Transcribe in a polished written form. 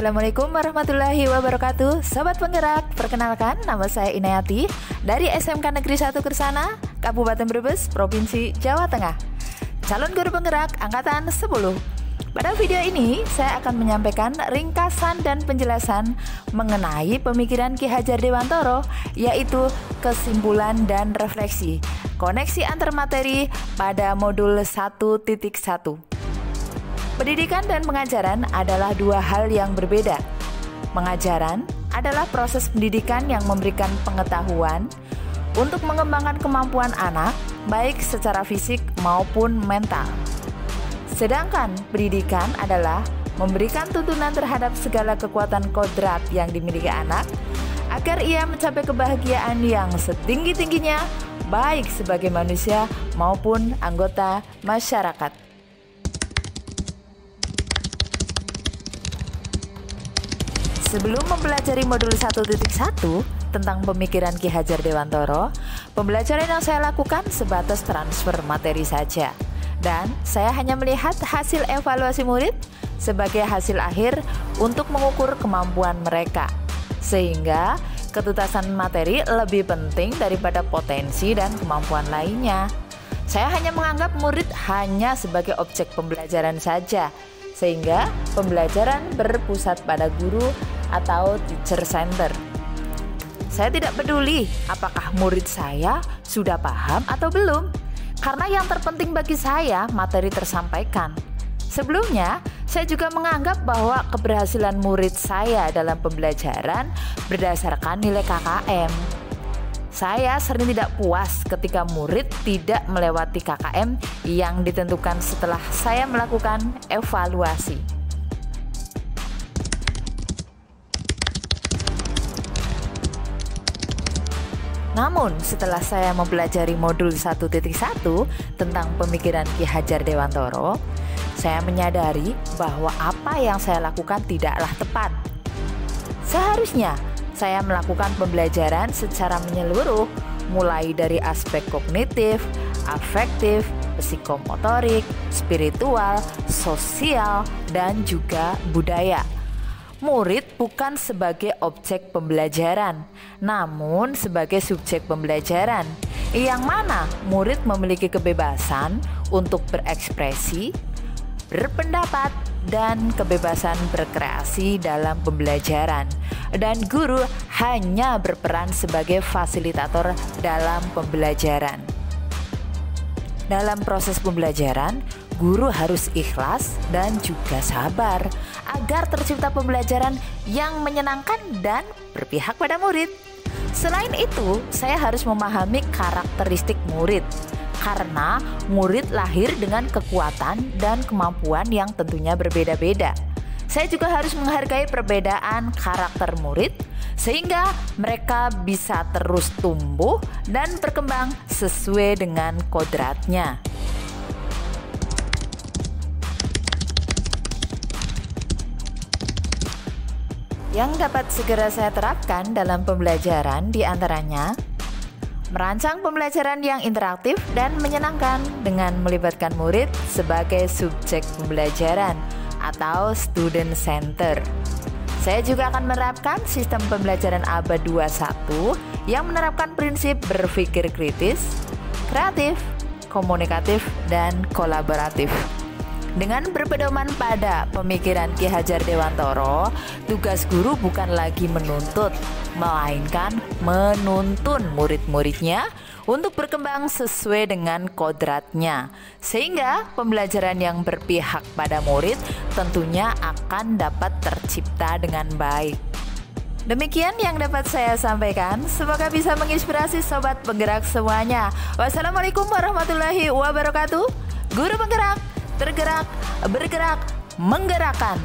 Assalamualaikum warahmatullahi wabarakatuh. Sobat penggerak, perkenalkan nama saya Inayati dari SMK Negeri 1 Kersana, Kabupaten Brebes, Provinsi Jawa Tengah. Calon guru penggerak angkatan 10. Pada video ini saya akan menyampaikan ringkasan dan penjelasan mengenai pemikiran Ki Hajar Dewantoro, yaitu kesimpulan dan refleksi, koneksi antar materi pada modul 1.1. Pendidikan dan pengajaran adalah dua hal yang berbeda. Pengajaran adalah proses pendidikan yang memberikan pengetahuan untuk mengembangkan kemampuan anak, baik secara fisik maupun mental. Sedangkan pendidikan adalah memberikan tuntunan terhadap segala kekuatan kodrat yang dimiliki anak, agar ia mencapai kebahagiaan yang setinggi-tingginya, baik sebagai manusia maupun anggota masyarakat. Sebelum mempelajari modul 1.1 tentang pemikiran Ki Hajar Dewantoro, pembelajaran yang saya lakukan sebatas transfer materi saja. Dan saya hanya melihat hasil evaluasi murid sebagai hasil akhir untuk mengukur kemampuan mereka. Sehingga ketuntasan materi lebih penting daripada potensi dan kemampuan lainnya. Saya hanya menganggap murid hanya sebagai objek pembelajaran saja, sehingga pembelajaran berpusat pada guru atau teacher center. Saya tidak peduli apakah murid saya sudah paham atau belum, karena yang terpenting bagi saya materi tersampaikan. Sebelumnya, saya juga menganggap bahwa keberhasilan murid saya dalam pembelajaran berdasarkan nilai KKM. Saya sering tidak puas ketika murid tidak melewati KKM yang ditentukan setelah saya melakukan evaluasi. Namun setelah saya mempelajari modul 1.1 tentang pemikiran Ki Hajar Dewantoro, saya menyadari bahwa apa yang saya lakukan tidaklah tepat. Seharusnya saya melakukan pembelajaran secara menyeluruh, mulai dari aspek kognitif, afektif, psikomotorik, spiritual, sosial, dan juga budaya. Murid bukan sebagai objek pembelajaran, namun sebagai subjek pembelajaran, yang mana murid memiliki kebebasan untuk berekspresi, berpendapat, dan kebebasan berkreasi dalam pembelajaran. Dan guru hanya berperan sebagai fasilitator dalam pembelajaran. Dalam proses pembelajaran, guru harus ikhlas dan juga sabar agar tercipta pembelajaran yang menyenangkan dan berpihak pada murid. Selain itu, saya harus memahami karakteristik murid, karena murid lahir dengan kekuatan dan kemampuan yang tentunya berbeda-beda. Saya juga harus menghargai perbedaan karakter murid, sehingga mereka bisa terus tumbuh dan berkembang sesuai dengan kodratnya. Yang dapat segera saya terapkan dalam pembelajaran diantaranya merancang pembelajaran yang interaktif dan menyenangkan dengan melibatkan murid sebagai subjek pembelajaran atau student center. Saya juga akan menerapkan sistem pembelajaran abad 21 yang menerapkan prinsip berpikir kritis, kreatif, komunikatif, dan kolaboratif. Dengan berpedoman pada pemikiran Ki Hajar Dewantoro, tugas guru bukan lagi menuntut, melainkan menuntun murid-muridnya untuk berkembang sesuai dengan kodratnya, sehingga pembelajaran yang berpihak pada murid tentunya akan dapat tercipta dengan baik. Demikian yang dapat saya sampaikan, semoga bisa menginspirasi sobat penggerak semuanya. Wassalamualaikum warahmatullahi wabarakatuh. Guru penggerak, tergerak, bergerak, menggerakkan.